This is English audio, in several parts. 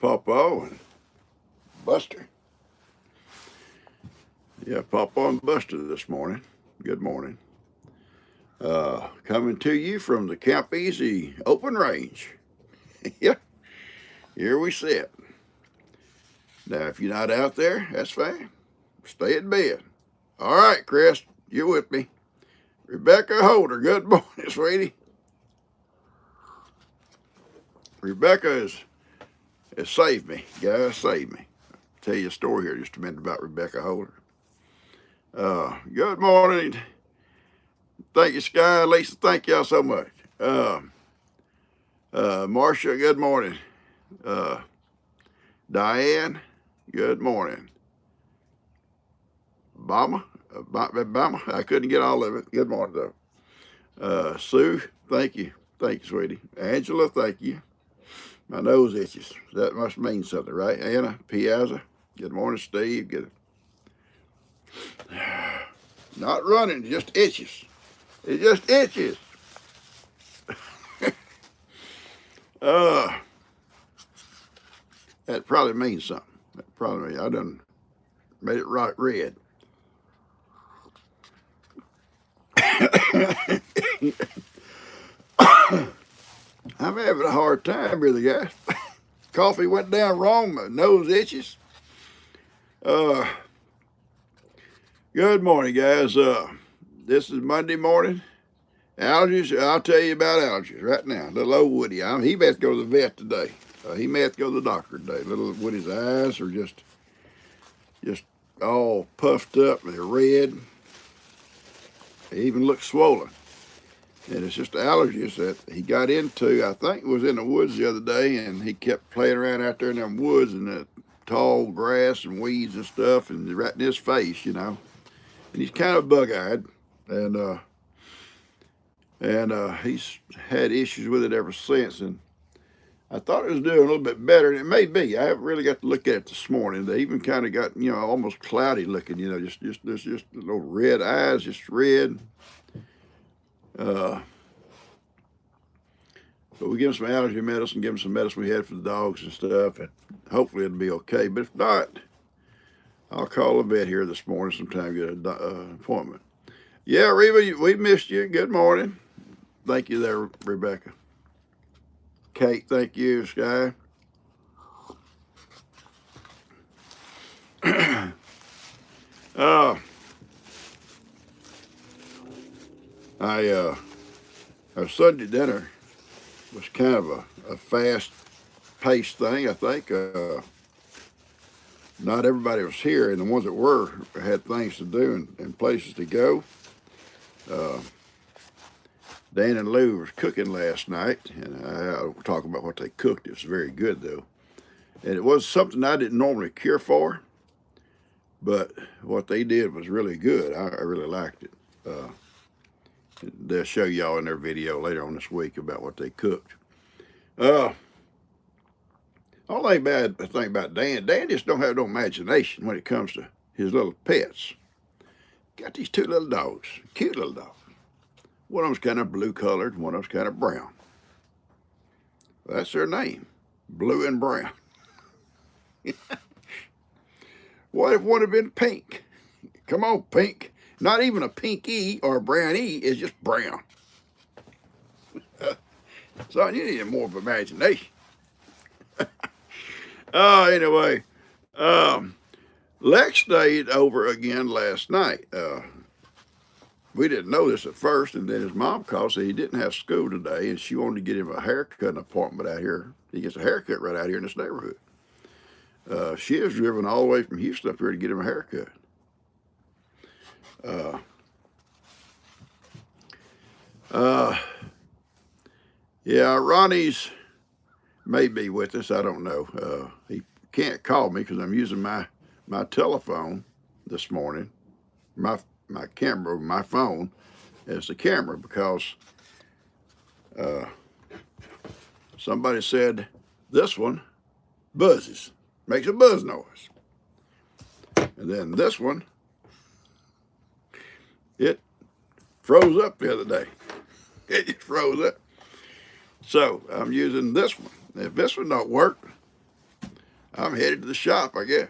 PawPaw and Buster. Yeah, PawPaw and Buster this morning. Good morning. Coming to you from the Camp Easy open range. Yeah, here we sit. Now, if you're not out there, that's fine. Stay in bed. All right, Chris, you're with me. Rebecca Holder, good morning, sweetie. Rebecca has saved me. Guys, saved me. I'll tell you a story here just a minute about Rebecca Holder. Good morning. Thank you, Sky. Lisa, thank y'all so much. Marcia, good morning. Diane, good morning. Bama, I couldn't get all of it. Good morning, though. Sue, thank you. Thank you, sweetie. Angela, thank you. My nose itches. That must mean something, right? Anna Piazza, good morning, Steve. Good. Not running, just itches. It just itches. That probably means something. That probably means I done made it right red. I'm having a hard time here, guys. Coffee went down wrong. My nose itches. Good morning, guys. This is Monday morning. Allergies, I'll tell you about allergies right now. Little old Woody, he may have to go to the vet today. He may have to go to the doctor today. Little Woody's eyes are just all puffed up. They're red. They even look swollen. And it's just allergies that he got into. I think it was in the woods the other day, and he kept playing around out there in them woods and the tall grass and weeds and stuff, and right in his face, you know. And he's kind of bug-eyed, and he's had issues with it ever since. And I thought it was doing a little bit better, and it may be. I haven't really got to look at it this morning. They even kind of got, almost cloudy looking, just little red eyes, just red. But we give him some allergy medicine, give him some medicine we had for the dogs and stuff, and hopefully it'll be okay. But if not, I'll call a vet here this morning sometime, get an appointment. Yeah, Reba, we missed you. Good morning. Thank you there, Rebecca. Kate, thank you, Sky. Our Sunday dinner was kind of a fast-paced thing, I think. Not everybody was here, and the ones that were had things to do and places to go. Dan and Lou were cooking last night, and I'll talk about what they cooked. It was very good, though. And it was something I didn't normally care for, but what they did was really good. I really liked it. They'll show y'all in their video later on this week about what they cooked. Only bad thing about Dan just don't have no imagination when it comes to his little pets. Got these two little dogs, cute little dogs. One of them's kind of blue colored, one of them's kind of brown. That's their name, Blue and Brown. What if one had been pink? Come on, pink. Not even a pink E or a brown E, it's just brown. So you need more of imagination. Anyway, Lex stayed over again last night. We didn't know this at first, and then his mom called, said he didn't have school today, and she wanted to get him a haircut appointment out here. He gets a haircut right out here in this neighborhood. She has driven all the way from Houston up here to get him a haircut. Yeah, Ronnie's may be with us. I don't know. He can't call me because I'm using my telephone this morning. My camera, my phone, as the camera because somebody said this one buzzes, makes a buzz noise. And then this one, it froze up the other day. It just froze up. So I'm using this one. If this one don't work, I'm headed to the shop, I guess.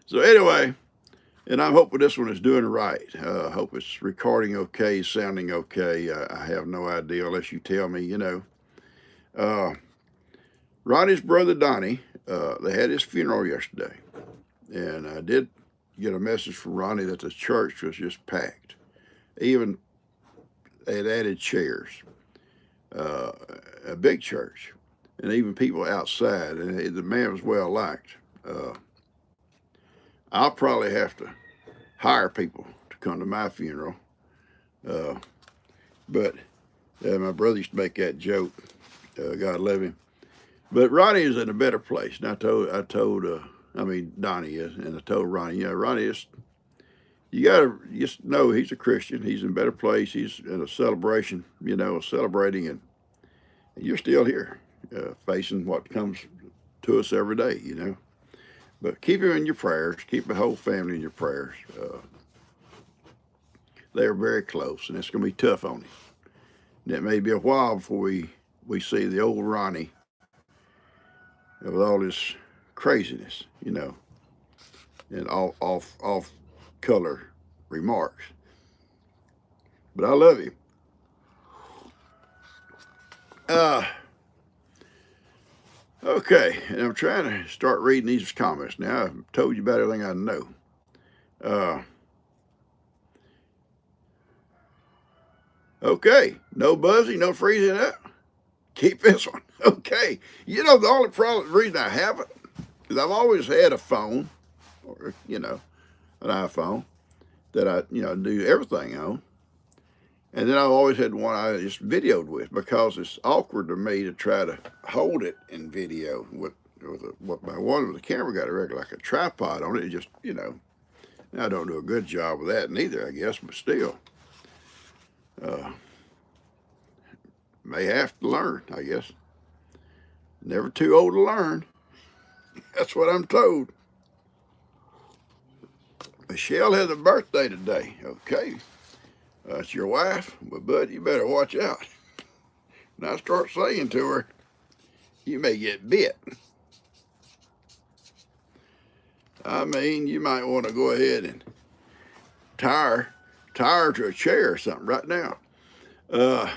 So anyway, and I'm hoping this one is doing right. I hope it's recording okay, sounding okay. I have no idea unless you tell me, you know. Ronnie's brother Donnie, they had his funeral yesterday. And I did get a message from Ronnie that the church was just packed. Even they had added chairs, a big church, and even people outside. And the man was well liked. I'll probably have to hire people to come to my funeral. But my brother used to make that joke. God love him. But Ronnie is in a better place. And Donnie is, and I told Ronnie, you know, Ronnie is, you got to just know he's a Christian. He's in a better place. He's in a celebration, you know, celebrating, and you're still here, facing what comes to us every day, you know. But keep him in your prayers. Keep the whole family in your prayers. They are very close, and it's going to be tough on him. And it may be a while before we see the old Ronnie with all this craziness, you know, and off color remarks. But I love him. Okay, and I'm trying to start reading these comments now. I've told you about everything I know. Okay, no buzzing, no freezing up. Keep this one. Okay, you know the only reason I haven't is I've always had a phone, or you know, an iPhone that I do everything on. And then I've always had one I just videoed with because it's awkward to me to try to hold it in video with my one with the camera got like a tripod on it. It just, you know, I don't do a good job with that neither, I guess, but still. May have to learn, I guess. Never too old to learn. That's what I'm told. Michelle has a birthday today. Okay. That's your wife, but bud, you better watch out. And I start saying to her, you may get bit. I mean, you might want to go ahead and tie her to a chair or something right now. Yeah,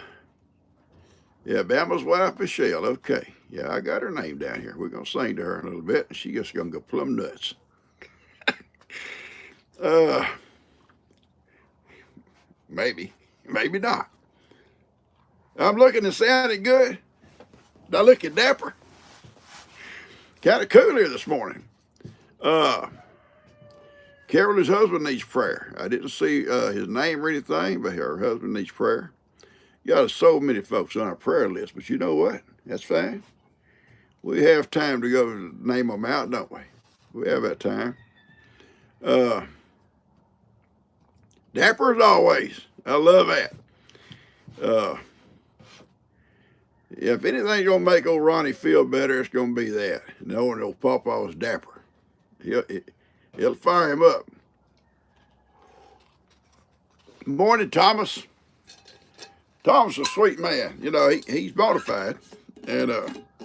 Bama's wife, Michelle. Okay. Yeah, I got her name down here. We're going to sing to her in a little bit, and she just going to go plumb nuts. Maybe not. I'm looking and sounding good. Did I look at dapper? Kind of cool here this morning. Carolyn's husband needs prayer. I didn't see his name or anything, but her husband needs prayer. You got so many folks on our prayer list, but you know what? That's fine. We have time to go name them out, don't we? We have that time. Dapper as always. I love that. If anything's going to make old Ronnie feel better, it's going to be that. Knowing old PawPaw was dapper. It'll fire him up. Morning, Thomas. Thomas is a sweet man. You know, he's bona fide. And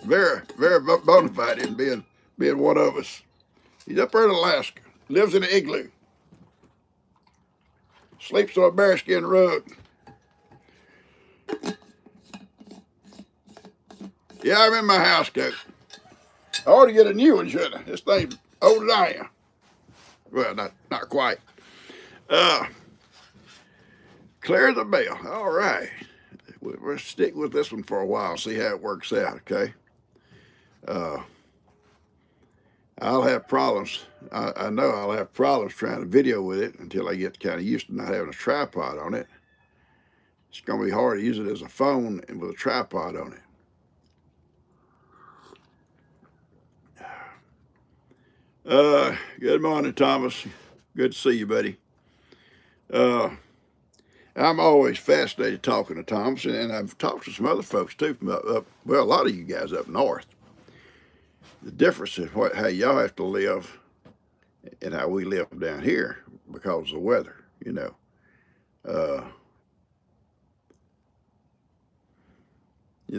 very, very bona fide in being one of us. He's up there in Alaska. Lives in an igloo. Sleeps on a bearskin rug. Yeah, I'm in my house coat. I ought to get a new one, shouldn't I? This thing's old as I am. Well, not quite. Clear the bell. All right. We'll stick with this one for a while, see how it works out, okay? I'll have problems. I know I'll have problems trying to video with it until I get kind of used to not having a tripod on it. It's going to be hard to use it as a phone and with a tripod on it. Good morning, Thomas. Good to see you, buddy. I'm always fascinated talking to Thomas, and I've talked to some other folks too from a lot of you guys up north. The difference in how y'all have to live and how we live down here because of the weather, you know.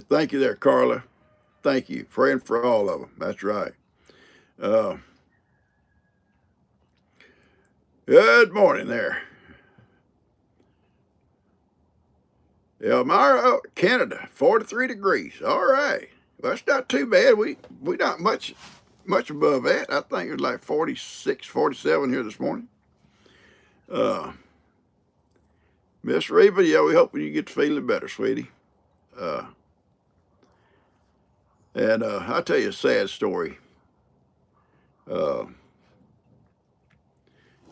Thank you there, Carla. Thank you. Praying for all of them. That's right. Uh, Good morning there. Elmira, Canada, 43 degrees. All right. Well, that's not too bad. We not much above that. I think it was like 46, 47 here this morning. Miss Reba, yeah, we hope you get feeling better, sweetie. And I'll tell you a sad story.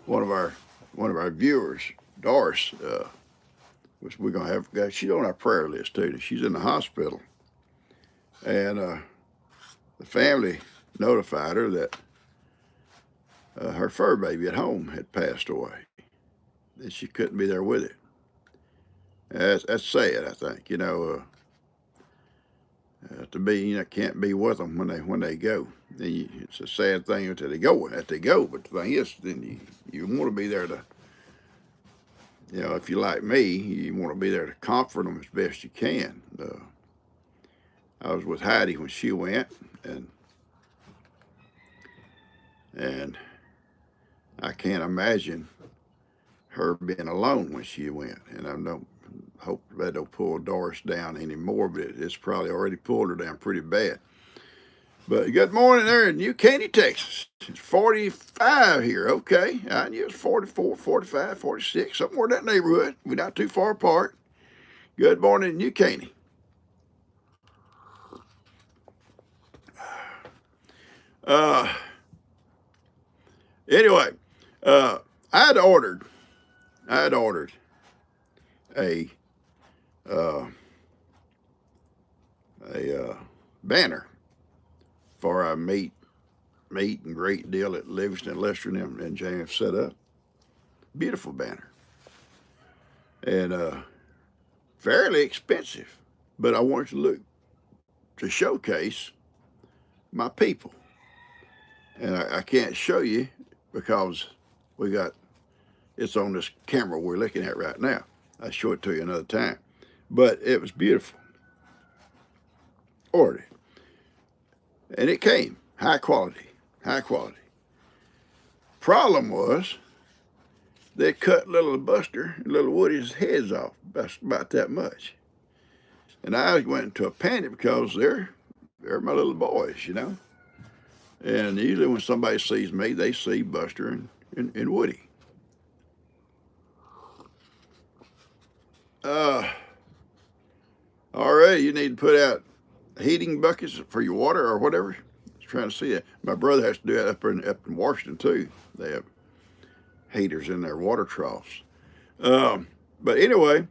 One of our viewers, Doris, which we're gonna have. She's on our prayer list too. She's in the hospital, and the family notified her that her fur baby at home had passed away, and she couldn't be there with it. That's sad. I think to be can't be with them when they go. It's a sad thing until they go. But the thing is, then you want to be there to. If you're like me, you want to be there to comfort them as best you can. I was with Heidi when she went, and I can't imagine her being alone when she went. And I don't hope they don't pull Doris down anymore, but it's probably already pulled her down pretty bad. But good morning there in New Caney, Texas. It's 45 here. Okay. I knew it was 44, 45, 46, somewhere in that neighborhood. We're not too far apart. Good morning, New Caney. Anyway, I had ordered a banner for our meet and great deal at Livingston, Lester, and James set up. Beautiful banner. And fairly expensive, but I wanted to showcase my people. And I can't show you because it's on this camera we're looking at right now. I'll show it to you another time. But it was beautiful. Ordered it. And it came. High quality. Problem was, they cut little Buster and little Woody's heads off. That's about that much. And I went into a panic because they're my little boys, And usually when somebody sees me, they see Buster and Woody. All right, you need to put out heating buckets for your water or whatever. I was trying to see that. My brother has to do that up in Washington too. They have heaters in their water troughs. But anyway,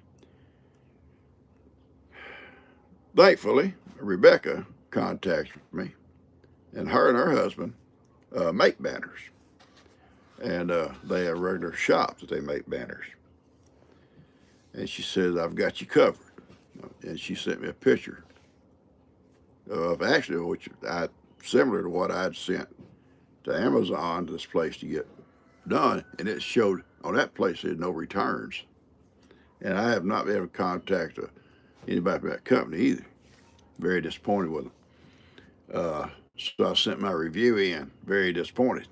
thankfully, Rebecca contacted me, and her husband make banners. And they have a regular shop that they make banners. And she says, I've got you covered. And she sent me a picture of actually, similar to what I'd sent to Amazon to this place to get done. And it showed on that place there's no returns. And I have not been able to contact anybody from that company either. Very disappointed with them. So I sent my review in, very disappointed.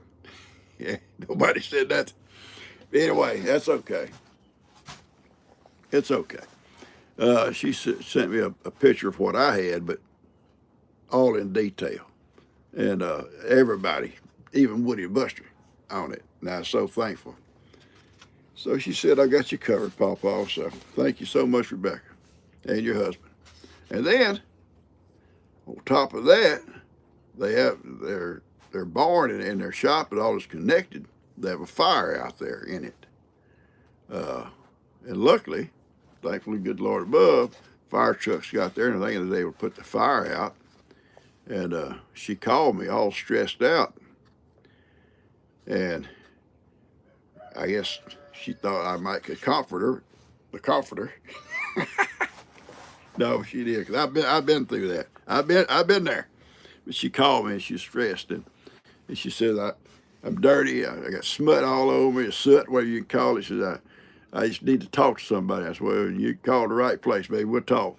Yeah, nobody said that. Anyway, that's okay. It's okay. She sent me a picture of what I had, but all in detail. And everybody, even Woody and Buster, on it. And I was so thankful. So she said, I got you covered, PawPaw. So thank you so much, Rebecca, and your husband. And then, on top of that, they have their barn and their shop and all is connected. They have a fire out there in it. And luckily, thankfully, good Lord above, fire trucks got there and I think they would put the fire out. And she called me all stressed out. And I guess she thought I might could comfort her. The comforter. No, she did. Cause I've been through that. I've been there. But she called me and she's stressed and she says I'm dirty. I got smut all over me, soot, whatever you can call it. She said I just need to talk to somebody. I said, well, you called the right place, baby. We'll talk.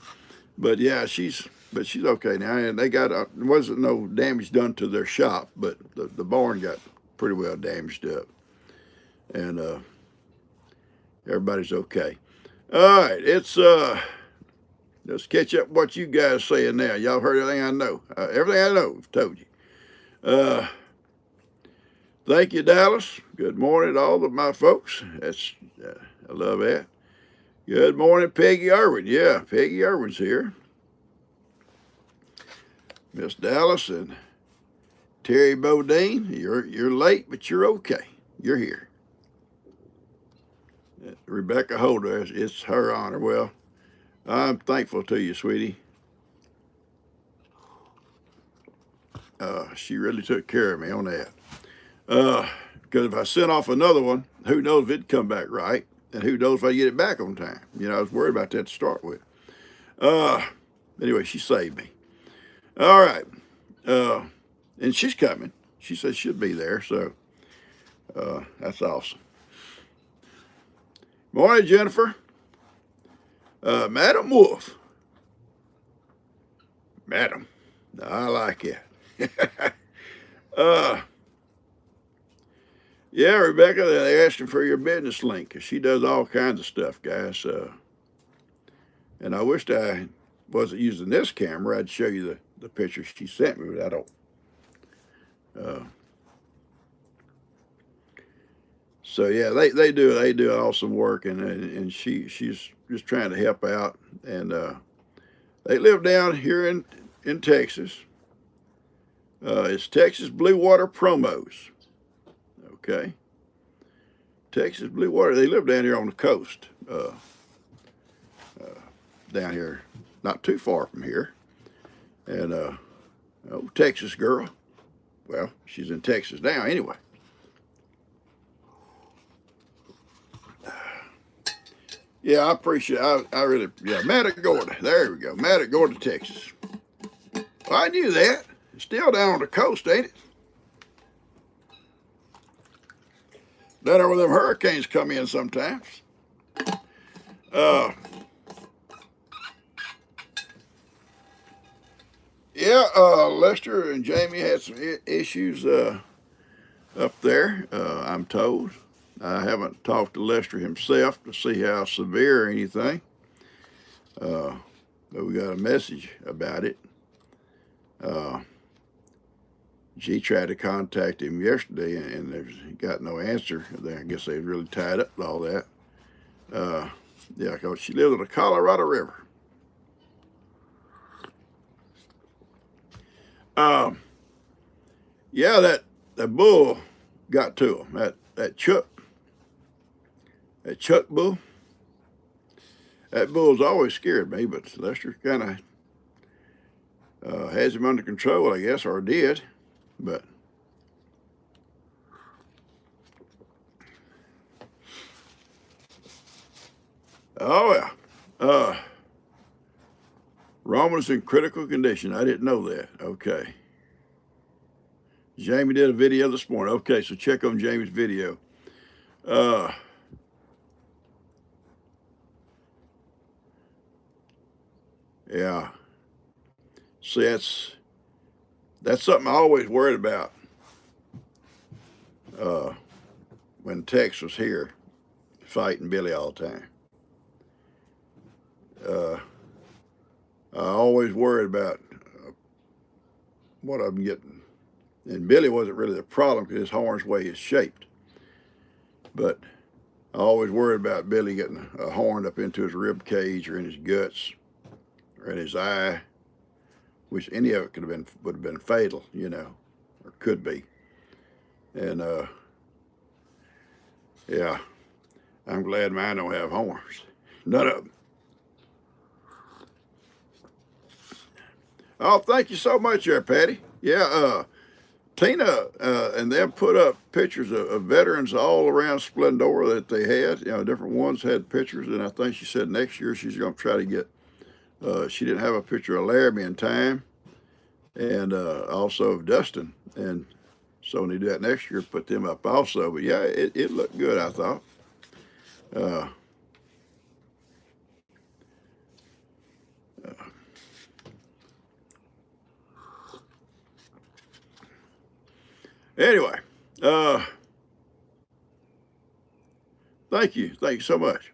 But yeah, she's but she's okay now. And they got there wasn't no damage done to their shop, but the barn got pretty well damaged up, and everybody's okay. All right, let's catch up what you guys saying now. Y'all heard everything I know. Everything I know, I've told you. Thank you, Dallas. Good morning to all of my folks. I love that. Good morning, Peggy Irwin. Yeah, Peggy Irwin's here. Miss Dallas and Terry Bodine, you're late, but you're okay. You're here. Rebecca Holder, it's her honor. Well, I'm thankful to you, sweetie. She really took care of me on that. Because if I sent off another one, who knows if it'd come back right, and who knows if I get it back on time. You know, I was worried about that to start with. Anyway, she saved me. All right. And she's coming. She says she'll be there, so that's awesome. Morning, Jennifer. Madam Wolf. Madam. I like it. Yeah, Rebecca, they're asking for your business link because she does all kinds of stuff, guys. And I wished I wasn't using this camera. I'd show you the picture she sent me, but I don't. So yeah, they do awesome work, and she's just trying to help out. And they live down here in Texas. It's Texas Blue Water Promos. Okay. Texas Blue Water. They live down here on the coast. Down here, not too far from here. And Texas girl. Well, she's in Texas now anyway. Yeah, I appreciate it. I really, yeah, Matagorda. There we go. Matagorda, Texas. Well, I knew that. It's still down on the coast, ain't it? Down there where them hurricanes come in sometimes. Yeah, Lester and Jamie had some issues up there, I'm told. I haven't talked to Lester himself to see how severe or anything. But we got a message about it. She tried to contact him yesterday, and he got no answer. I guess they was really tied up with all that. Yeah, because she lives on the Colorado River. Yeah, that bull got to him. That Chuck bull. That bull's always scared me, but Lester kind of has him under control, I guess, or did. But oh yeah, Roman's in critical condition. I didn't know that. Okay. Jamie did a video this morning. Okay, so check on Jamie's video. Yeah. See, that's something I always worried about. When Tex was here, fighting Billy all the time. I always worried about what I'm getting. And Billy wasn't really the problem because his horn's way is shaped. But I always worried about Billy getting a horn up into his rib cage or in his guts or in his eye, which any of it would have been fatal, you know, or could be. And yeah, I'm glad mine don't have horns. None of them. Oh, thank you so much there, Patty. Yeah, Tina and them put up pictures of veterans all around Splendora that they had. You know, different ones had pictures, and I think she said next year she's going to try to get. She didn't have a picture of Laramie in time, and also of Dustin, and so when they do that next year, put them up also. But yeah, it looked good, I thought. Anyway, thank you. Thank you so much.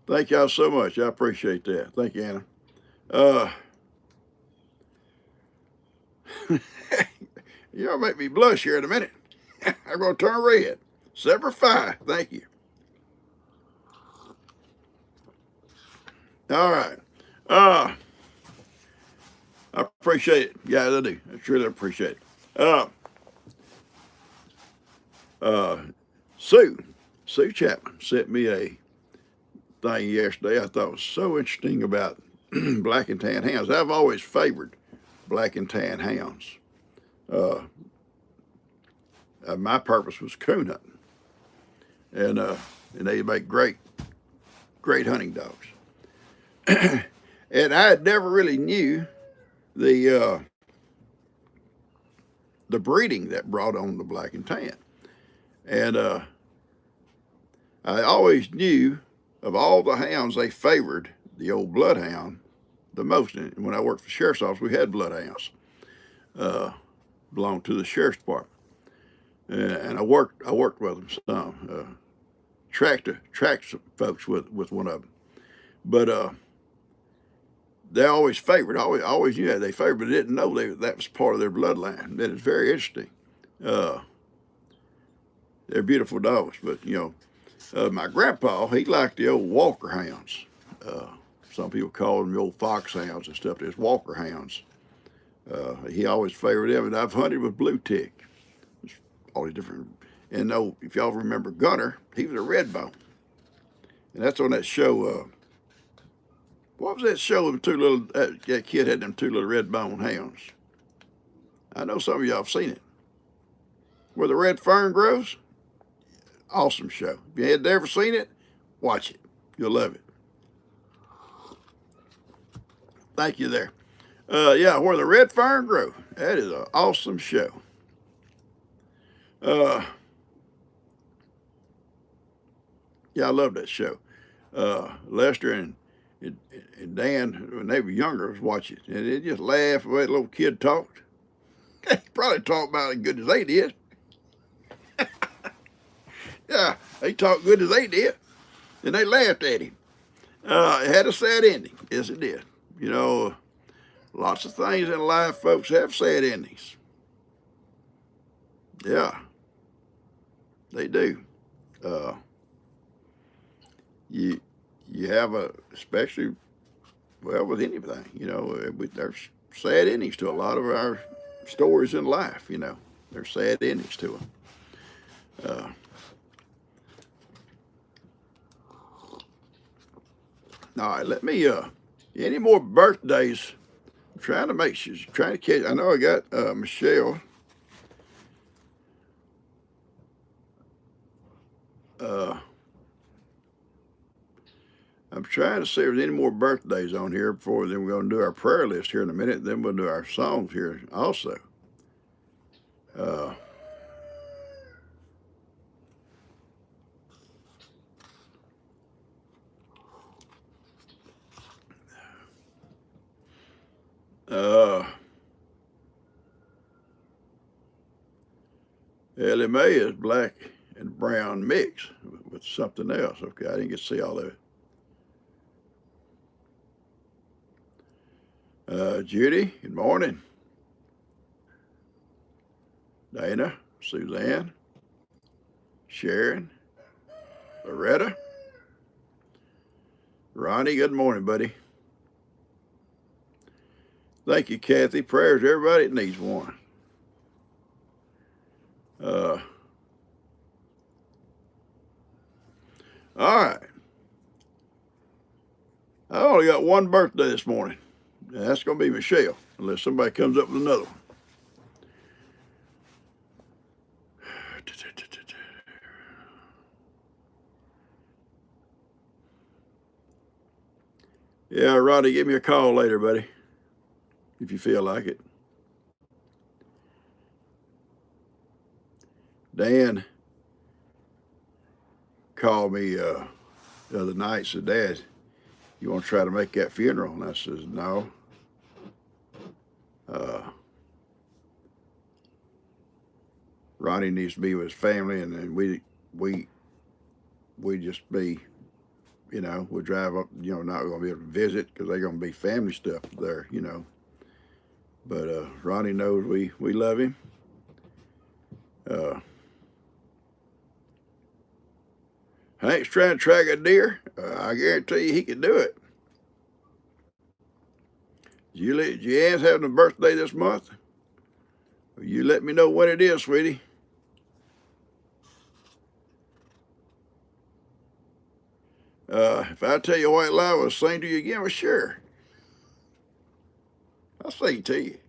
Thank y'all so much. I appreciate that. Thank you, Anna. Uh, You'll make me blush here in a minute. I'm going to turn red. Semper Fi. Thank you. All right. Uh, I appreciate it. Yeah, I do. I truly appreciate it. Uh, uh, Sue, Sue Chapman sent me a thing yesterday I thought was so interesting about black and tan hounds. I've always favored black and tan hounds. Uh, my purpose was coon hunting, and they make great hunting dogs. And I had never really knew the the breeding that brought on the black and tan, and I always knew of all the hounds they favored the old bloodhound the most. And when I worked for the sheriff's office, we had bloodhounds, belonged to the sheriff's department, and I worked with them some. Tracked some folks with one of them, but they always favored. Always knew that they favored, but didn't know that was part of their bloodline. That is very interesting. Uh, they're beautiful dogs, but my grandpa, he liked the old Walker hounds. Uh, some people call them the old fox hounds and stuff. There's Walker hounds. He always favored them, and I've hunted with blue tick. All these different. And if y'all remember Gunner, he was a red bone, and that's on that show. What was that show? Them two little that kid had them two little red bone hounds. I know some of y'all have seen it. Where the red fern grows. Awesome show. If you had never seen it, watch it. You'll love it. Thank you there. Yeah, where the red fern grows. That is an awesome show. Yeah, I love that show. Lester and Dan, when they were younger, was watching it, and they just laughed the way the little kid talked. He probably talked about as good as they did. Yeah, they talked good as they did, and they laughed at him. It had a sad ending. Yes, it did. Lots of things in life, folks, have sad endings. Yeah, they do. You have especially with anything. There's sad endings to a lot of our stories in life. There's sad endings to them. All right, let me. Any more birthdays? I'm trying to catch. I know I got Michelle. I'm trying to see if there's any more birthdays on here before then we're going to do our prayer list here in a minute. Then we'll do our songs here also. Ellie Mae is black and brown mix with something else. Okay, I didn't get to see all of it. Judy, good morning. Dana, Suzanne, Sharon, Loretta, Ronnie, good morning, buddy. Thank you, Kathy. Prayers to everybody that needs one. All right. I only got one birthday this morning. And that's going to be Michelle, unless somebody comes up with another one. Yeah, Roddy, give me a call later, buddy, if you feel like it. Dan called me the other night, said, Dad, you want to try to make that funeral? And I says, no. Ronnie needs to be with his family, and then we just be, we'll drive up, not going to be able to visit because they're going to be family stuff there. But Ronnie knows we love him. Hank's trying to track a deer. I guarantee you he can do it. Julianne's having a birthday this month. You let me know when it is, sweetie. If I tell you White Lie will sing to you again, well, sure. I'll sing to you.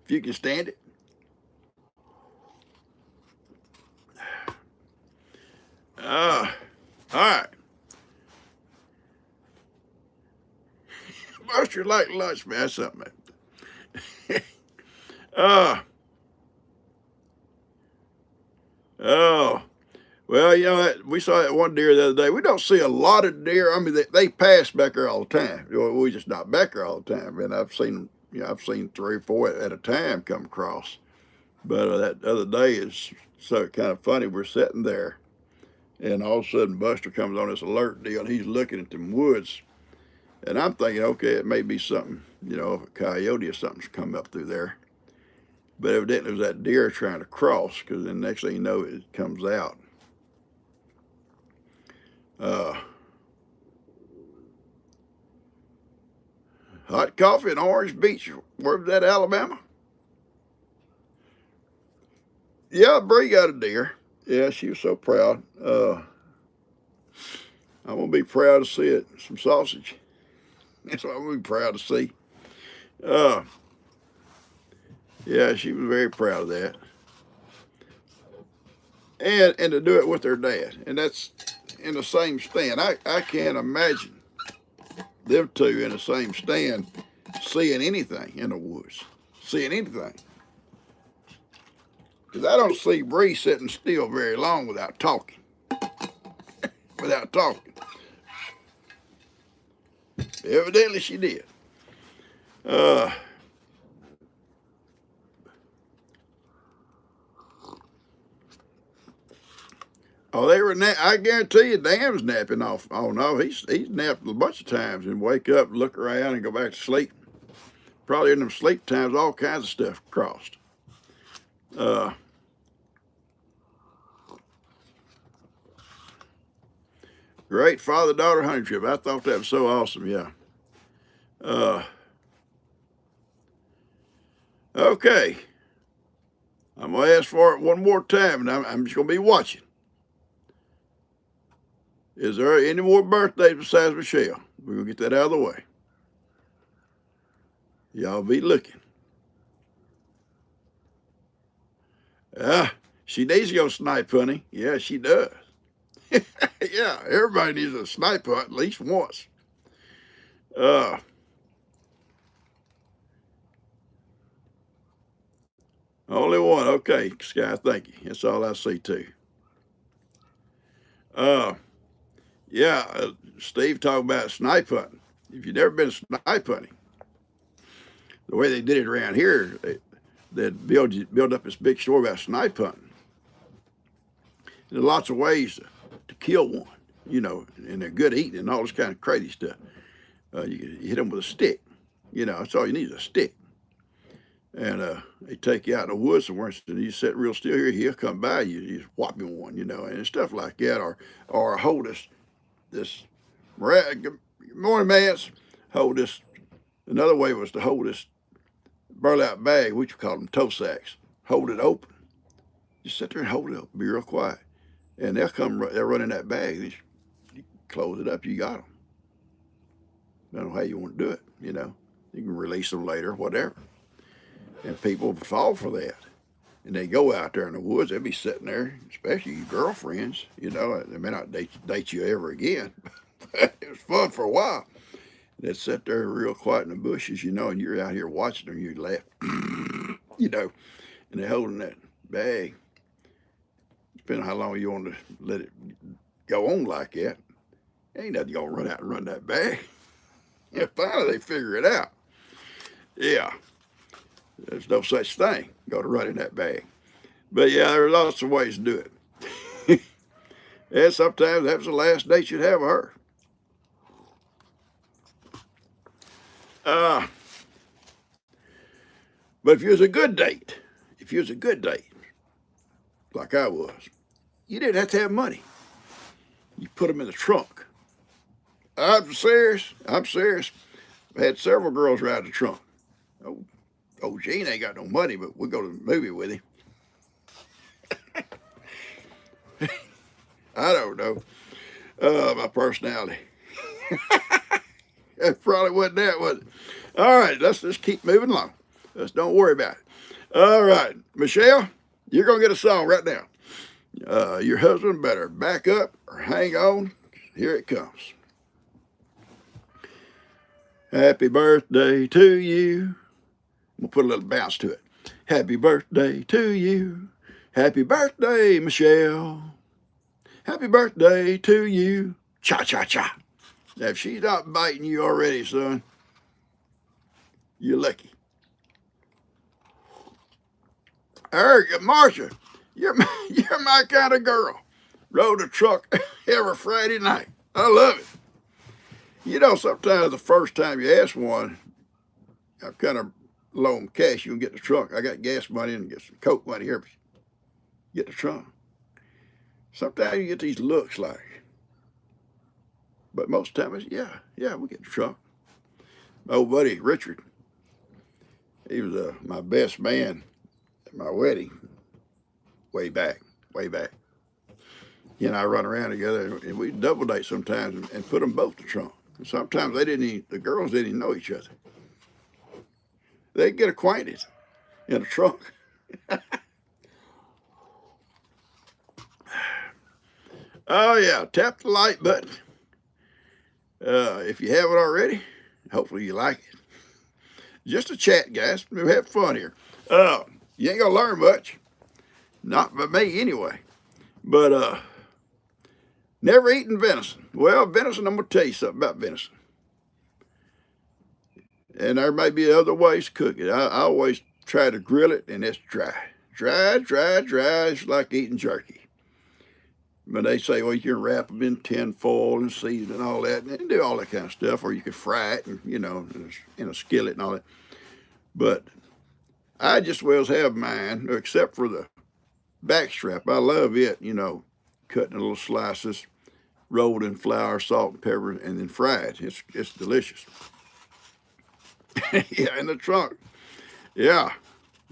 If you can stand it. All right. Buster like lunch, man. That's something, man. Oh. Well, we saw that one deer the other day. We don't see a lot of deer. I mean, they pass back there all the time. We just not back there all the time. And I've seen 3 or 4 at a time come across. But that other day is so kind of funny. We're sitting there, and all of a sudden Buster comes on this alert deal, and he's looking at them woods. And I'm thinking, okay, it may be something, a coyote or something's come up through there. But evidently it was that deer trying to cross, because then next thing you know, it comes out. Hot coffee in Orange Beach. Where was that, Alabama? Yeah, Bree got a deer. Yeah, she was so proud. I'm going to be proud to see it. Some sausage. That's what I'm going to be proud to see. Yeah, she was very proud of that. And to do it with her dad. And that's in the same stand. I can't imagine them two in the same stand seeing anything in the woods. Seeing anything. Because I don't see Bree sitting still very long without talking. Without talking. Evidently she did. Oh, they were. I guarantee you, Dan's napping off. Oh no, he's napped a bunch of times and wake up, look around, and go back to sleep. Probably in them sleep times, all kinds of stuff crossed. Great father-daughter hunting trip. I thought that was so awesome. Yeah. Okay. I'm gonna ask for it one more time, and I'm just gonna be watching. Is there any more birthdays besides Michelle? We're going to get that out of the way. Y'all be looking. She needs to go snipe hunting. Yeah, she does. Yeah, everybody needs a snipe hunt at least once. Only one. Okay, Sky, thank you. That's all I see too. Steve talked about snipe hunting. If you've never been snipe hunting, the way they did it around here, they'd build up this big story about snipe hunting. There's lots of ways to kill one, and they're good eating and all this kind of crazy stuff. You hit them with a stick, that's all you need is a stick. And they take you out in the woods somewhere, and you sit real still here, he'll come by you just whop him one, and stuff like that, or hold this good morning, Mance. Hold this. Another way was to hold this burlap bag, which we call them toe sacks. Hold it open. Just sit there and hold it open. Be real quiet. And they'll run in that bag. You close it up, you got them. I don't know how you want to do it, You can release them later, whatever. And people fall for that. And they go out there in the woods, they'll be sitting there, especially your girlfriends, they may not date you ever again. But it was fun for a while. They'd sit there real quiet in the bushes, and you're out here watching them, you laugh, and they're holding that bag. Depending on how long you want to let it go on like that. Ain't nothing gonna run out and run that bag. Yeah, finally they figure it out. Yeah, there's no such thing going to run in that bag. But yeah, there are lots of ways to do it. And sometimes that was the last date you'd have of her. Uh, but if you was a good date, like I was, you didn't have to have money. You put them in the trunk. I'm serious. I'm serious. I had several girls ride the trunk. Oh, Gene ain't got no money, but we'll go to the movie with him. I don't know. My personality. That probably wasn't that, was it? All right, let's just keep moving along. Let's don't worry about it. All right, Michelle, you're going to get a song right now. Your husband better back up or hang on. Here it comes. Happy birthday to you. We'll put a little bounce to it. Happy birthday to you. Happy birthday, Michelle. Happy birthday to you. Cha-cha-cha. Now, if she's not biting you already, son, you're lucky. Eric, Marcia, you're my kind of girl. Rode a truck every Friday night. I love it. You know, sometimes the first time you ask one, I'm kind of low on cash. You can get the trunk. I got gas money and get some Coke money here. But get the trunk. Sometimes you get these looks like, but most of the time it's, yeah, we get the trunk. My old buddy, Richard, he was my best man at my wedding way back. He and I run around together, and we double date sometimes and put them both in the trunk. And sometimes the girls didn't even know each other. They'd get acquainted in the trunk. Oh, yeah, tap the like button. If you haven't already, hopefully you like it. Just a chat, guys. We'll have fun here. You ain't going to learn much. Not by me, anyway. But never eaten venison. Well, venison, I'm going to tell you something about venison. And there may be other ways to cook it. I always try to grill it, and it's dry. Dry. It's like eating jerky. But they say, well, you can wrap them in tin foil and season and all that, and do all that kind of stuff, or you can fry it, and, in a skillet and all that. But I just well have mine, except for the backstrap. I love it, cutting in little slices, rolled in flour, salt, and pepper, and then fried. It's delicious. Yeah, in the trunk. Yeah,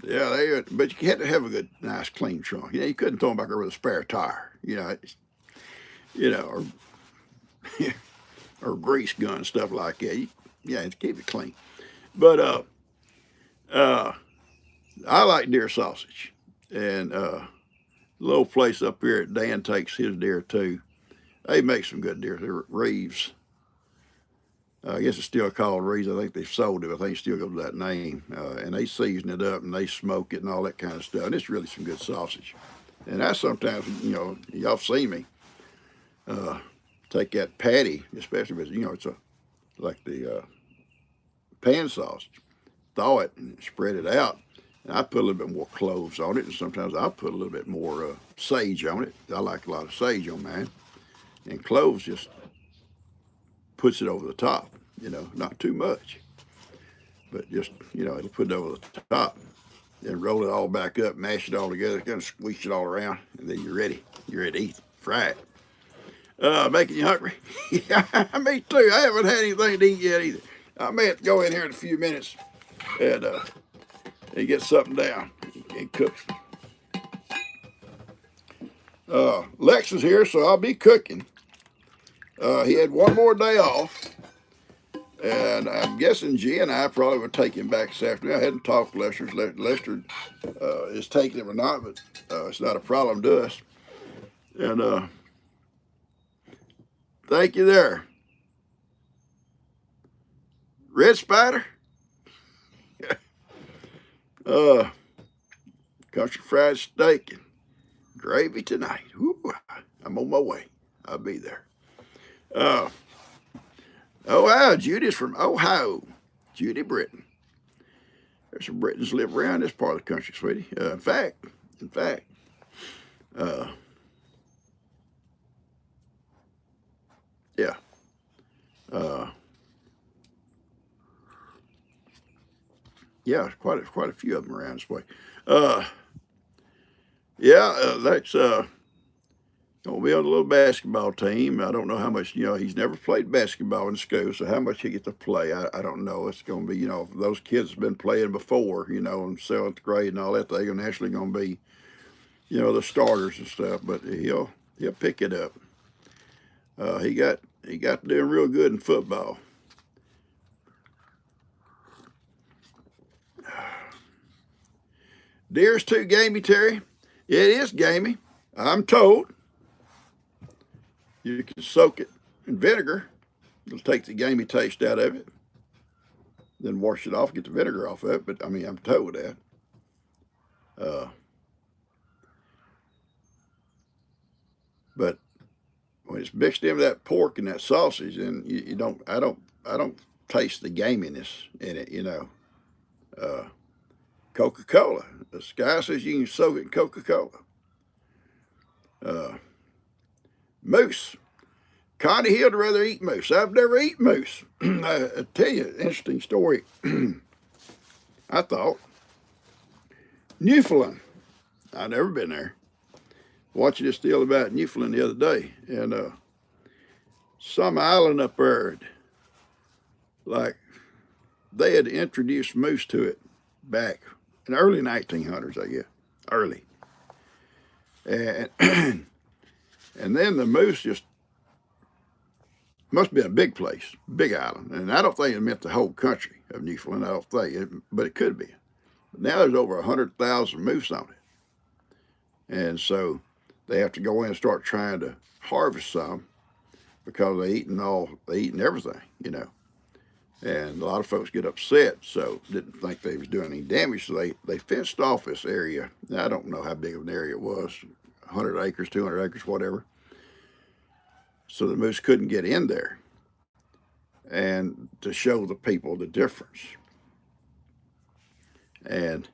but you had to have a good, nice, clean trunk. You couldn't throw them back over with a spare tire. Or or grease gun, stuff like that. To keep it clean. But I like deer sausage, and little place up here at Dan takes his deer too. They make some good deer. They're Reeves. I guess it's still called Reeves. I think they've sold it. I think it still goes by that name. And they season it up and they smoke it and all that kind of stuff. And it's really some good sausage. And I sometimes, y'all see me take that patty, especially if it's like the pan sausage, thaw it and spread it out. And I put a little bit more cloves on it, and sometimes I put a little bit more sage on it. I like a lot of sage on mine. And cloves just puts it over the top, not too much. But just, it'll put it over the top. Then roll it all back up, mash it all together, kind of squeeze it all around, and then you're ready. You're ready to eat. Fry it. Making you hungry? Yeah, me too. I haven't had anything to eat yet either. I may have to go in here in a few minutes and get something down and cook. Lex is here, so I'll be cooking. He had one more day off, and I'm guessing G and I probably would take him back this afternoon. I hadn't talked to Lester. Lester is taking him or not, but it's not a problem to us. And thank you there. Red Spider? Country fried steak and gravy tonight. Ooh, I'm on my way. I'll be there. Uh, Ohio, Judy's from Ohio. Judy Britton. There's some Britons live around this part of the country, sweetie. In fact, uh, yeah. Uh, yeah, quite a few of them around this way. Uh, yeah, that's gonna be on a little basketball team. I don't know how much. He's never played basketball in school, so how much he get to play, I don't know. It's gonna be, those kids have been playing before, in seventh grade and all that. They're naturally gonna be, the starters and stuff. But he'll pick it up. He got doing real good in football. Deer's too gamey, Terry. It is gamey. I'm told. You can soak it in vinegar. It'll take the gamey taste out of it. Then wash it off, get the vinegar off of it. But I'm told that. But when it's mixed in with that pork and that sausage, and I don't taste the gaminess in it. Coca-Cola. The guy says you can soak it in Coca-Cola. Moose. Connie Hill'd rather eat moose. I've never eaten moose. I tell you an interesting story. I thought. Newfoundland. I've never been there. Watching this deal about Newfoundland the other day. And some island up there, like, they had introduced moose to it back in the early 1900s, I guess. Early. And and then the moose just must have been a big place, big island. And I don't think it meant the whole country of Newfoundland, I don't think, but it could be. But now there's over 100,000 moose on it. And so they have to go in and start trying to harvest some because they're eating everything, And a lot of folks get upset, so didn't think they was doing any damage. So they fenced off this area. Now, I don't know how big of an area it was, 100 acres, 200 acres, whatever. So the moose couldn't get in there, and to show the people the difference. And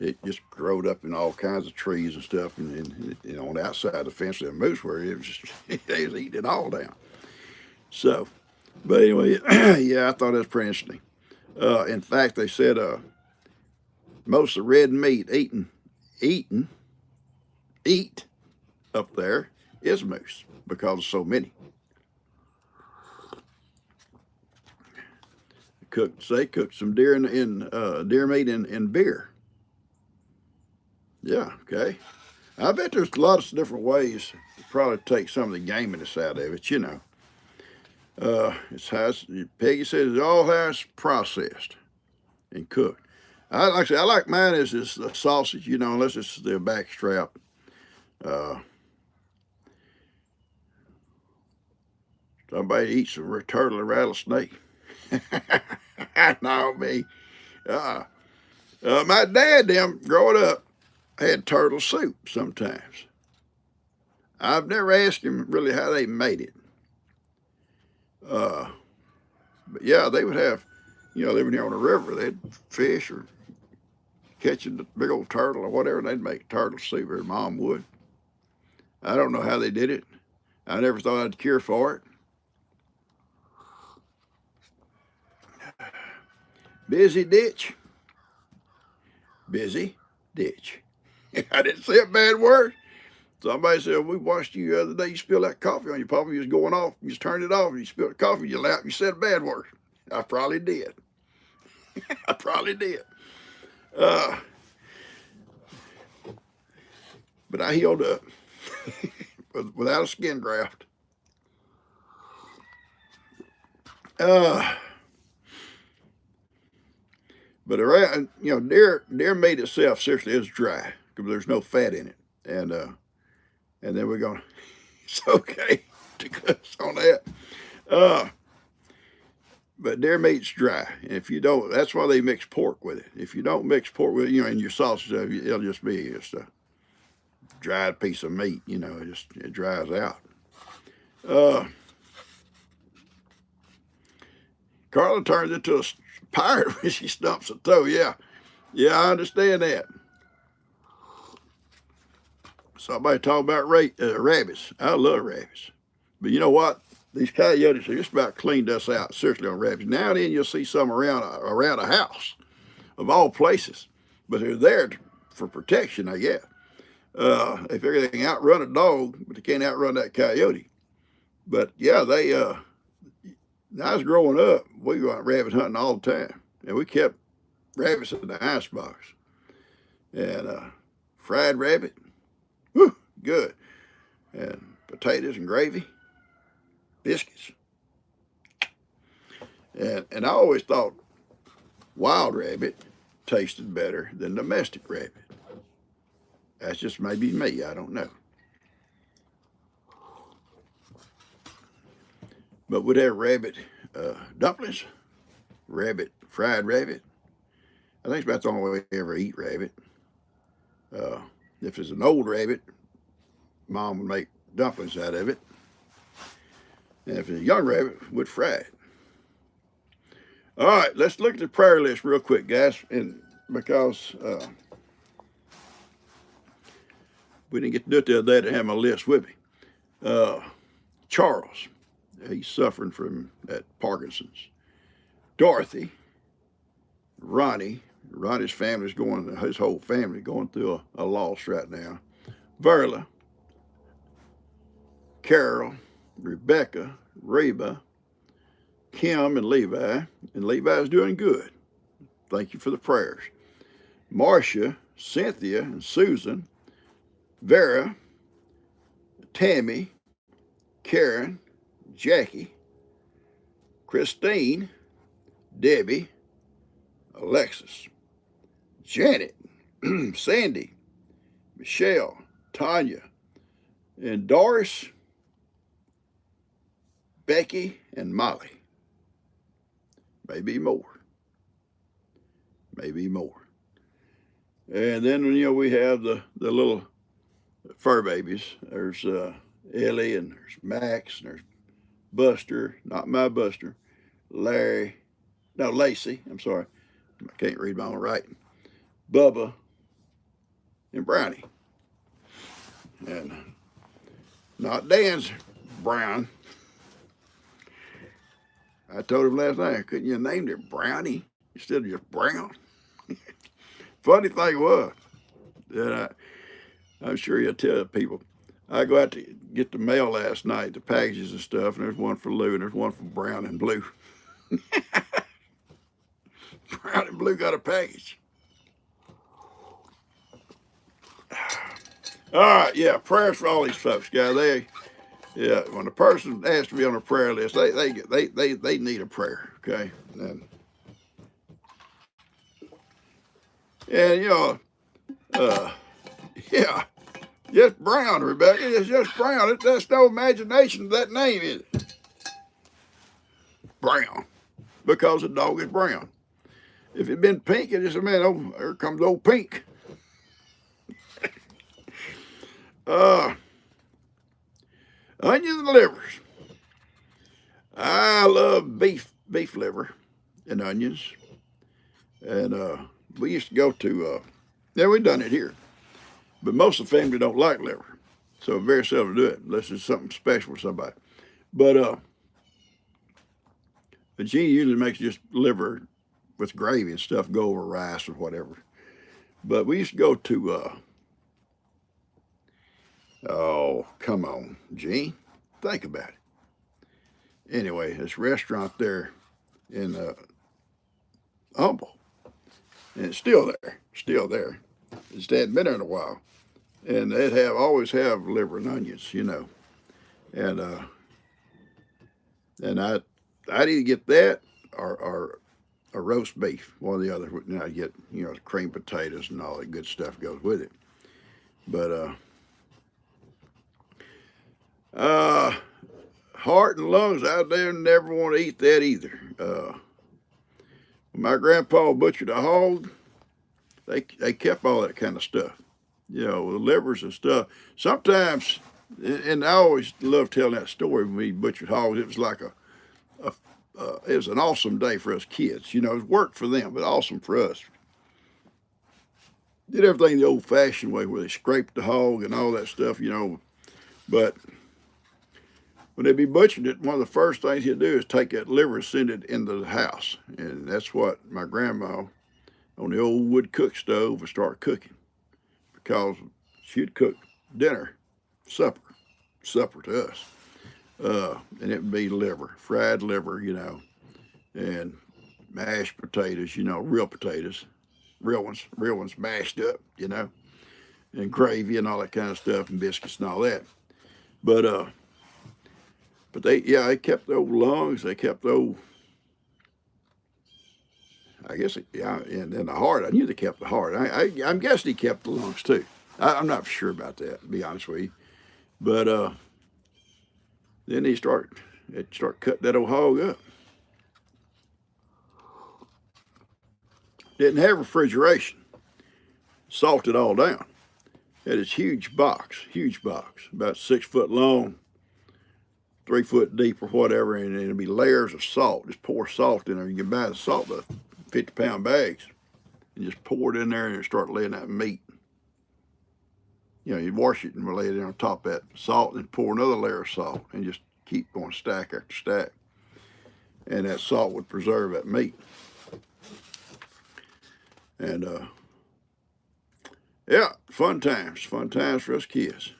it just growed up in all kinds of trees and stuff, and on the outside of the fence, the moose were, it was just, they was eating it all down. So, but anyway, yeah, I thought that was pretty interesting. In fact, they said most of the red meat eat up there is moose because of so many. They cooked some deer in deer meat in beer. Yeah, okay. I bet there's a lot of different ways to probably take some of the gaminess out of it, It's how Peggy says it's all how it's processed and cooked. I like mine is the sausage, unless it's the back strap. Somebody eats a turtle and rattlesnake. No, me. My dad, growing up, had turtle soup sometimes. I've never asked him really how they made it. But yeah, they would have, living here on the river, they'd fish or catching the big old turtle or whatever, and they'd make turtle soup, or Mom would. I don't know how they did it. I never thought I'd cure for it. Busy ditch. Busy ditch. I didn't say a bad word. Somebody said, we watched you the other day, you spilled that coffee on your papa, you was going off, you just turned it off, and you spilled the coffee in your lap, you said a bad word. I probably did. I probably did. But I healed up without a skin graft. But around, deer meat itself seriously is dry because there's no fat in it, and then we're going. It's okay to cuss on that. But deer meat's dry, and if you don't, that's why they mix pork with it. If you don't mix pork with it, in your sausage, it'll just be just a dried piece of meat. It dries out. Carla turns into a pirate when she stumps a toe. Yeah, I understand that. Somebody talk about rabbits. I love rabbits. But you know what? These coyotes have just about cleaned us out, seriously, on rabbits. Now and then you'll see some around a house, of all places. But they're there for protection, I guess. If everything outrun a dog, but they can't outrun that coyote. But yeah, when I was growing up, we went rabbit hunting all the time. And we kept rabbits in the icebox. And fried rabbit, whew, good. And potatoes and gravy, biscuits. And I always thought wild rabbit tasted better than domestic rabbit. That's just maybe me, I don't know. But we'd have rabbit dumplings, fried rabbit. I think it's about the only way I ever eat rabbit. If it's an old rabbit, Mom would make dumplings out of it. And if it's a young rabbit, we'd fry it. All right, let's look at the prayer list real quick, guys. And because we didn't get to do it the other day, I didn't have my list with me. Charles, he's suffering from that Parkinson's. Dorothy, Ronnie's family's his whole family going through a loss right now. Verla, Carol, Rebecca, Reba, Kim, and Levi. And Levi's doing good. Thank you for the prayers. Marcia, Cynthia, and Susan, Vera, Tammy, Karen, Jackie, Christine, Debbie, Alexis, Janet, Sandy, Michelle, Tanya, and Doris, Becky, and Molly. Maybe more. And then, we have the little fur babies. There's Ellie, and there's Max, and there's Buster, not my Buster, Lacey, I'm sorry. I can't read my own writing. Bubba, and Brownie. And not Dan's Brown. I told him last night, couldn't you have named it Brownie instead of just Brown? Funny thing was that I'm sure you'll tell people, I go out to get the mail last night, the packages and stuff, and there's one for Lou and there's one for Brown and Blue. Brown and Blue got a package. All right, yeah, prayers for all these folks, guys. When a person has to be on a prayer list, they need a prayer, okay? And just Brown, Rebecca. It's just Brown. That's no imagination of that name, is it? Brown, because the dog is brown. If it'd been pink, it just man, here comes old Pink. Onions and livers. I love beef liver and onions. And we used to go to, we've done it here. But most of the family don't like liver. So very seldom do it, unless it's something special for somebody. But Jean usually makes just liver with gravy and stuff, go over rice or whatever. But we used to go to, oh, come on, Gene. Think about it. Anyway, this restaurant there in Humble. And it's still there. It just hadn't been there in a while. And they'd always have liver and onions, And I'd either get that or a roast beef, one or the other. I'd get, the cream potatoes and all that good stuff goes with it. But heart and lungs out there, never want to eat that either. When my grandpa butchered a hog, they kept all that kind of stuff. The livers and stuff. Sometimes, and I always love telling that story when we butchered hogs, it was like a it was an awesome day for us kids. You know, it worked for them, but awesome for us. Did everything the old-fashioned way, where they scraped the hog and all that stuff, you know. But when they'd be butchering it, one of the first things he'd do is take that liver and send it into the house. And that's what my grandma on the old wood cook stove would start cooking, because she'd cook dinner, supper to us. And it would be liver, fried liver, you know, and mashed potatoes, you know, real potatoes, real ones mashed up, you know, and gravy and all that kind of stuff, and biscuits and all that. But they kept the old lungs, they kept the old, I guess, yeah, and then the heart. I knew they kept the heart. I'm guessing he kept the lungs too. I'm not sure about that, to be honest with you. But then they'd start cutting that old hog up. Didn't have refrigeration. Salted all down. Had this huge box, about 6 foot long, 3 foot deep or whatever, and it'd be layers of salt. Just pour salt in there. You can buy the salt, the 50-pound bags, and just pour it in there and start laying that meat. You know, you'd wash it and lay it on top of that salt, and pour another layer of salt, and just keep going stack after stack. And that salt would preserve that meat. And yeah, fun times for us kids.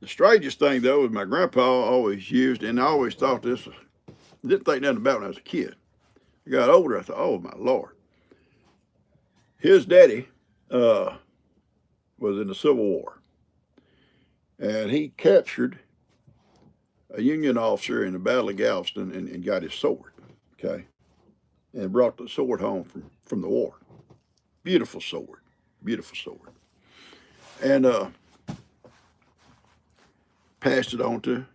The strangest thing, though, was my grandpa always used, and I always thought this, didn't think nothing about it when I was a kid. I got older, I thought, oh my Lord. His daddy was in the Civil War, and he captured a Union officer in the Battle of Galveston and got his sword, okay, and brought the sword home from the war. Beautiful sword, and passed it on to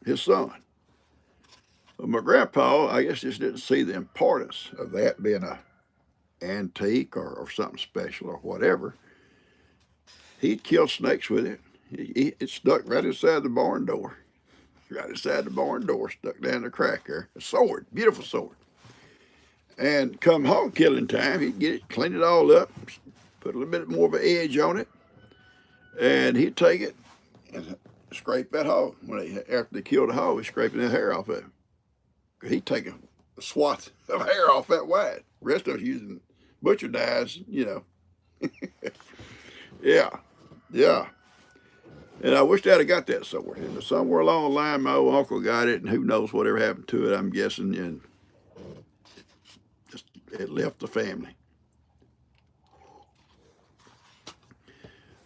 his son. But my grandpa, I guess, just didn't see the importance of that being a antique or something special or whatever. He'd kill snakes with it. It stuck right inside the barn door. Stuck down the crack there. A sword, beautiful sword. And come hog killing time, he'd get it, clean it all up, put a little bit more of an edge on it, and he'd take it and scrape that hog. After they killed the hog, he's scraping that hair off of it. He'd take a swath of hair off that wide. The rest of us using butcher knives, you know. Yeah. And I wish I'd have got that sword. And somewhere along the line, my old uncle got it, and who knows whatever happened to it, I'm guessing, and just it left the family.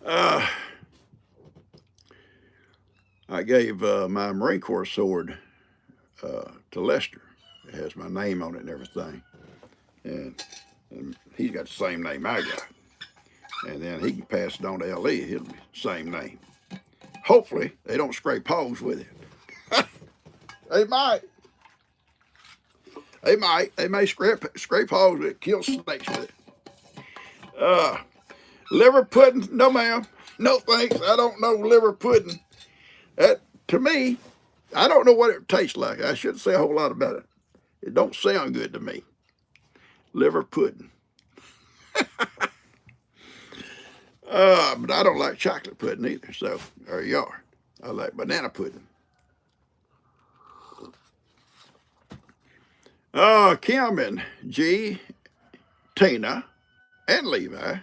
I gave my Marine Corps sword to Lester. It has my name on it and everything. And he's got the same name I got. And then he can pass it on to L.E. He'll be the same name. Hopefully, they don't scrape hogs with it. They might. They may scrape hogs with it, kill snakes with it. Liver pudding? No, ma'am. No thanks. I don't know liver pudding. That, to me, I don't know what it tastes like. I shouldn't say a whole lot about it. It don't sound good to me. Liver pudding. But I don't like chocolate pudding either, so there you are. I like banana pudding. Kim and G, Tina, and Levi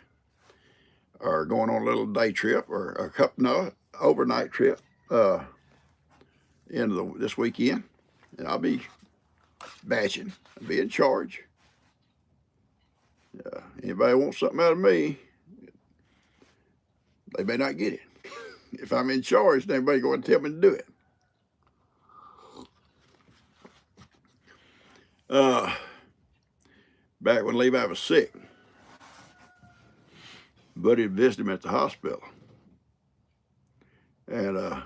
are going on a little day trip, or a couple, overnight trip, this weekend. And I'll be batching. I'll be in charge. Anybody wants something out of me, they may not get it. If I'm in charge, then everybody going to tell me to do it. Back when Levi was sick, Buddy visited him at the hospital. And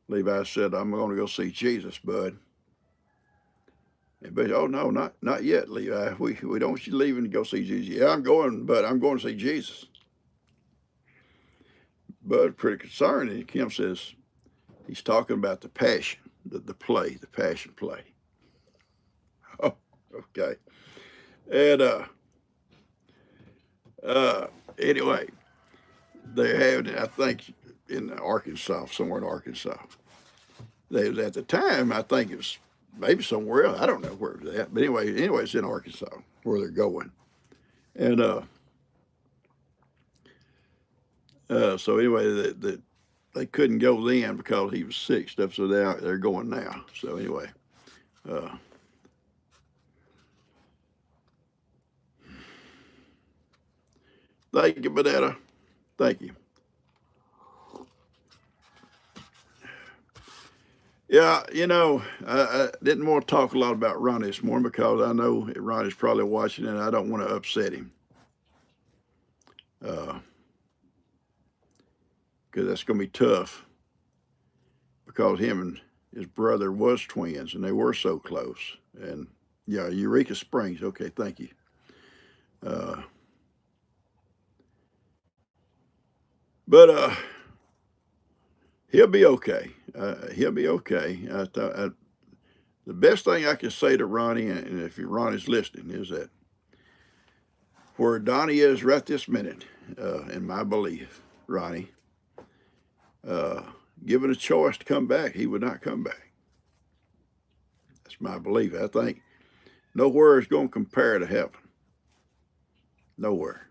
Levi said, I'm going to go see Jesus, Bud. And Buddy, oh, no, not yet, Levi. We don't want you leaving to go see Jesus. Yeah, I'm going, but I'm going to see Jesus. Bud pretty concerned, and Kim says, He's talking about the passion, the play, the passion play. Oh, okay. And anyway, they had it, I think, in Arkansas, somewhere in Arkansas. They was at the time, I think it was maybe somewhere else. I don't know where it was at, but anyway, it's in Arkansas where they're going. And so anyway, they couldn't go then because he was sick stuff. So they're going now. So anyway, thank you, Bonetta. Thank you. Yeah, I didn't want to talk a lot about Ronnie this morning because I know Ronnie's probably watching and I don't want to upset him. Because that's going to be tough because him and his brother was twins and they were so close. And yeah, Eureka Springs. Okay, thank you. But he'll be okay. He'll be okay. The best thing I can say to Ronnie, and if Ronnie's listening, is that where Donnie is right this minute, in my belief, Ronnie, given a choice to come back, he would not come back. That's my belief. I think nowhere is going to compare to heaven. Nowhere.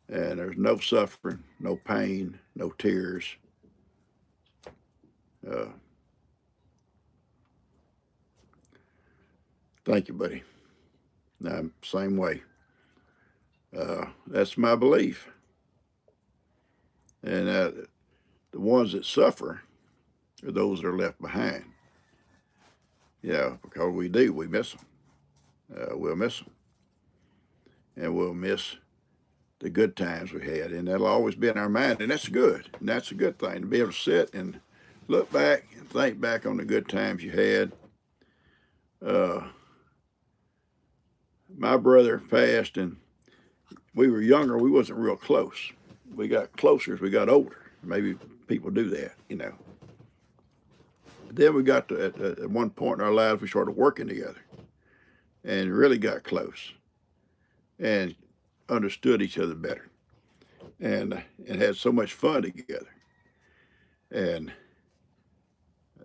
And there's no suffering, no pain, no tears. Thank you, buddy. Same way. That's my belief. And the ones that suffer are those that are left behind. Yeah, because we miss them. We'll miss them. And we'll miss the good times we had. And that'll always be in our mind. And that's good. And that's a good thing, to be able to sit and look back and think back on the good times you had. My brother passed, and we were younger. We wasn't real close. We got closer as we got older. Maybe people do that, But then we got to, at one point in our lives, we started working together and really got close and understood each other better and had so much fun together. And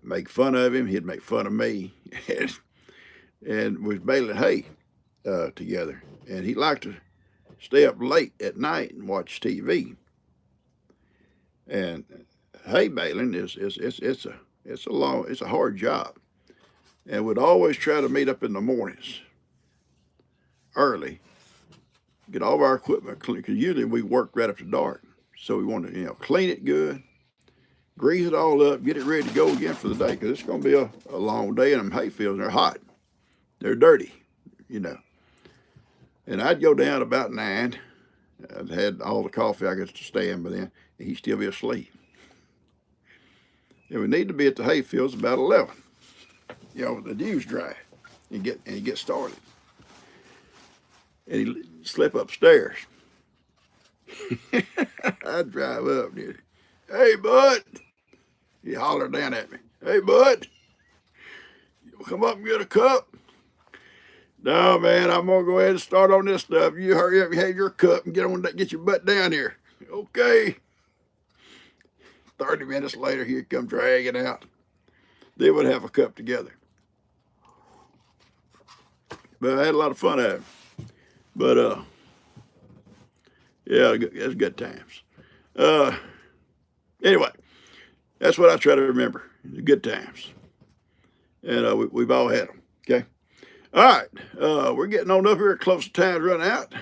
make fun of him, he'd make fun of me. And we was baling hay together. And he liked to stay up late at night and watch TV. And hay baling it's a hard job. And we'd always try to meet up in the mornings early, get all of our equipment clean, because usually we work right up to dark. So we want to, clean it good, grease it all up, get it ready to go again for the day, because it's going to be a long day in them hay fields. They're hot. They're dirty, And I'd go down about 9. I'd had all the coffee I could stand by then, and he'd still be asleep. And we need to be at the hay fields about 11. The dew's dry, and get started. And he'd slip upstairs. I'd drive up and "Hey, bud." He hollered down at me, "Hey, bud, you come up and get a cup?" "No, man, I'm going to go ahead and start on this stuff. You hurry up and have your cup and get your butt down here." "Okay." 30 minutes later, he'd come dragging out. They would have a cup together. But I had a lot of fun at it. But, yeah, it's good times. Anyway, that's what I try to remember, the good times. And we've all had them, okay? All right, we're getting on up here close to time to run out.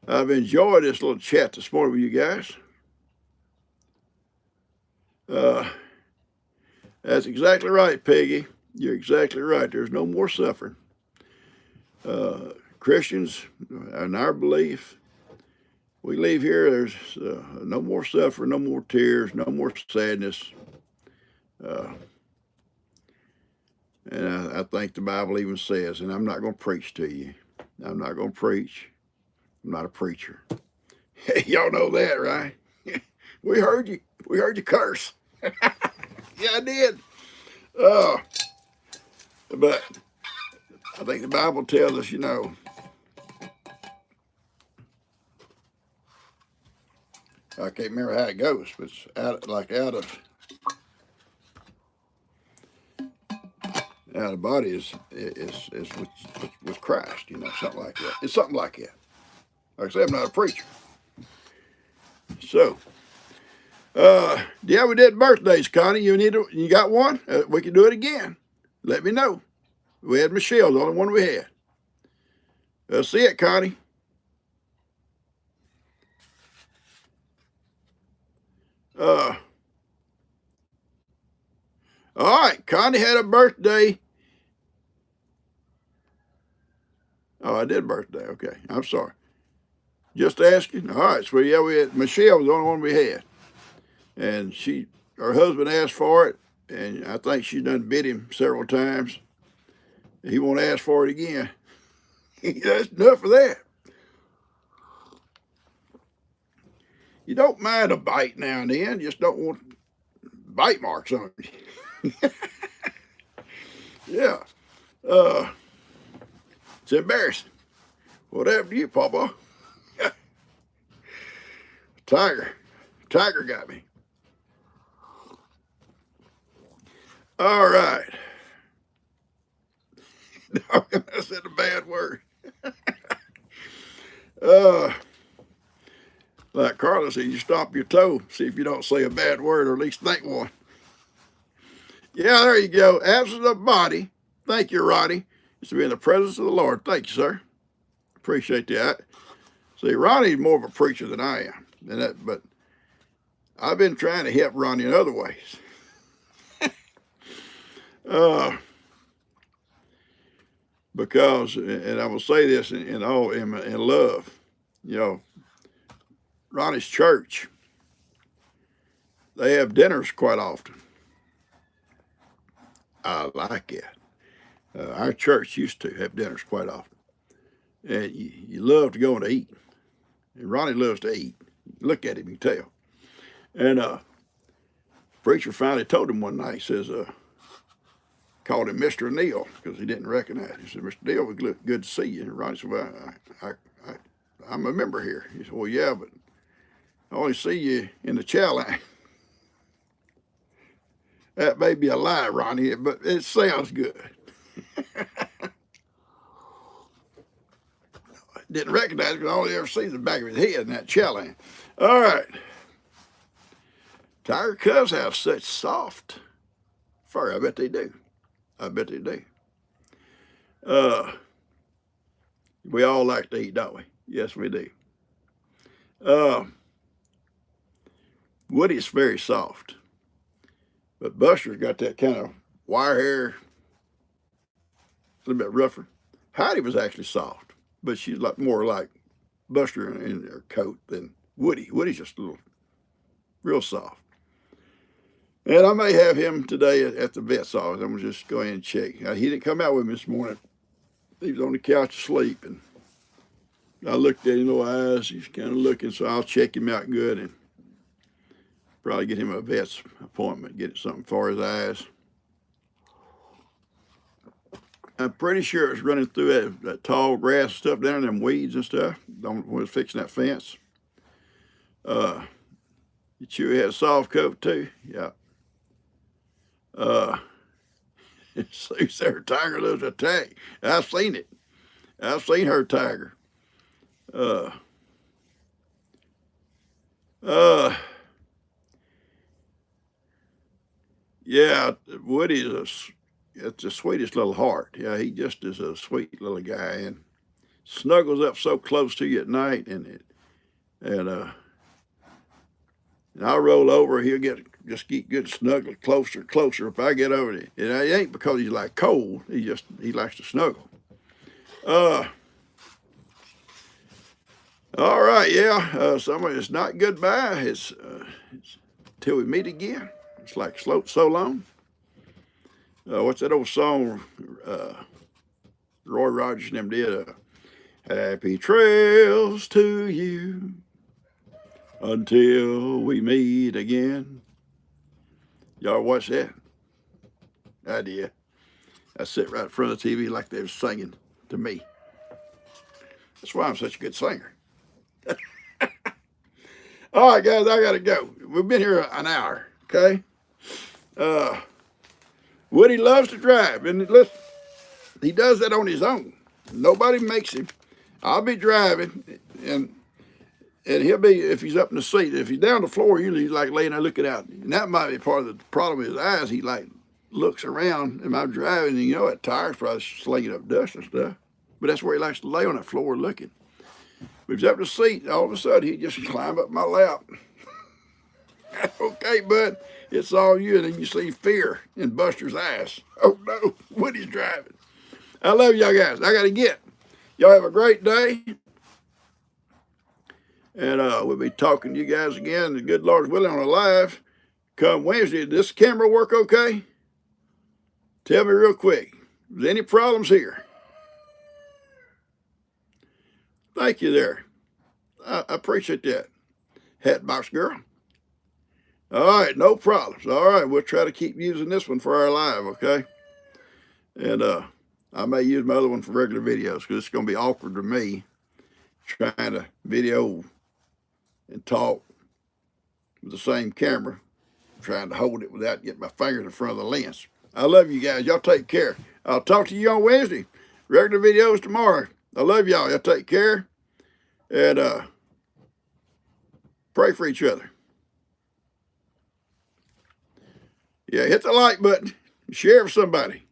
I've enjoyed this little chat this morning with you guys. That's exactly right, Peggy. You're exactly right. There's no more suffering. Christians, in our belief, we leave here, there's no more suffering, no more tears, no more sadness. And I think the Bible even says, and I'm not going to preach to you. I'm not going to preach. I'm not a preacher. Y'all know that, right? We heard you. We heard you curse. Yeah, I did. Uh, but I think the Bible tells us, I can't remember how it goes, but it's out of body is with Christ, something like that. It's something like that. Like I said, I'm not a preacher. So, yeah, we did birthdays, Connie. You got one? We can do it again. Let me know. We had Michelle, the only one we had. See it, Connie. All right, Connie had a birthday. Oh, I did birthday. Okay, I'm sorry. Just asking. All right, so yeah, we had Michelle was the only one we had, and her husband asked for it, and I think she done bit him several times. He won't ask for it again. That's enough of that. You don't mind a bite now and then, just don't want bite marks on you. Yeah. It's embarrassing. What happened to you, PawPaw? Tiger got me. All right. I said a bad word. Like Carla said, you stomp your toe, see if you don't say a bad word or at least think one. Yeah, there you go. Absence of body. Thank you, Ronnie. Is to be in the presence of the Lord. Thank you, sir. Appreciate that. See, Ronnie's more of a preacher than I am, but I've been trying to help Ronnie in other ways. Because, and I will say this in love, Ronnie's church, they have dinners quite often. I like it. Our church used to have dinners quite often. And you love to go and eat. And Ronnie loves to eat. Look at him, you can tell. And preacher finally told him one night, he says, called him Mr. Neal because he didn't recognize him. He said, Mr. Neal, it was good to see you. And Ronnie said, well, I'm a member here. He said, well, yeah, but I only see you in the chow line. That may be a lie, Ronnie, but it sounds good. Didn't recognize him because I only ever see the back of his head in that chow line. All right. Tiger cubs have such soft fur. I bet they do. We all like to eat, don't we? Yes, we do. Woody's very soft. But Buster's got that kind of wire hair, a little bit rougher. Heidi was actually soft, but she's more like Buster in her coat than Woody. Woody's just a little, real soft. And I may have him today at the vet's office. I'm going to just go ahead and check. He didn't come out with me this morning. He was on the couch asleep, and I looked at his little eyes. He's kind of looking, so I'll check him out good and probably get him a vet's appointment, get something for his eyes. I'm pretty sure it's running through that tall grass stuff down there, them weeds and stuff. When it's fixing that fence. Chewy had a soft coat too. Yeah. Sue said her tiger loves to attack. I've seen it. I've seen her tiger. Yeah, Woody's it's the sweetest little heart. Yeah, he just is a sweet little guy and snuggles up so close to you at night, and I'll roll over. He'll just get good snuggle closer. If I get over it, and it ain't because he's like cold. He likes to snuggle. All right, yeah. It's not goodbye. It's till we meet again. It's like so long. What's that old song Roy Rogers and them did? Happy trails to you. Until we meet again. Y'all watch that? I did. I sit right in front of the TV like they were singing to me. That's why I'm such a good singer. All right, guys, I got to go. We've been here an hour, okay? Woody loves to drive, and listen, he does that on his own. Nobody makes him. I'll be driving, and he'll be, if he's up in the seat, if he's down the floor, usually he's like laying there looking out. And that might be part of the problem with his eyes. He like looks around, and I'm driving, and you know that tire's probably slinging up dust and stuff. But that's where he likes to lay on that floor looking. But if he's up in the seat, all of a sudden he just climb up my lap. Okay, bud, it's all you. And then you see fear in Buster's eyes. Oh no, Woody's driving. I love y'all guys. I got to get. Y'all have a great day. And we'll be talking to you guys again, the good Lord's willing, on a live come Wednesday. Does this camera work okay? Tell me real quick. Is there any problems here? Thank you there. I appreciate that. Hatbox girl. All right, no problems. All right, we'll try to keep using this one for our live, okay? And I may use my other one for regular videos because it's going to be awkward to me trying to video and talk with the same camera, trying to hold it without getting my fingers in front of the lens. I love you guys. Y'all take care. I'll talk to you on Wednesday. Regular videos tomorrow. I love y'all. Y'all take care. And pray for each other. Yeah, hit the like button. Share with somebody.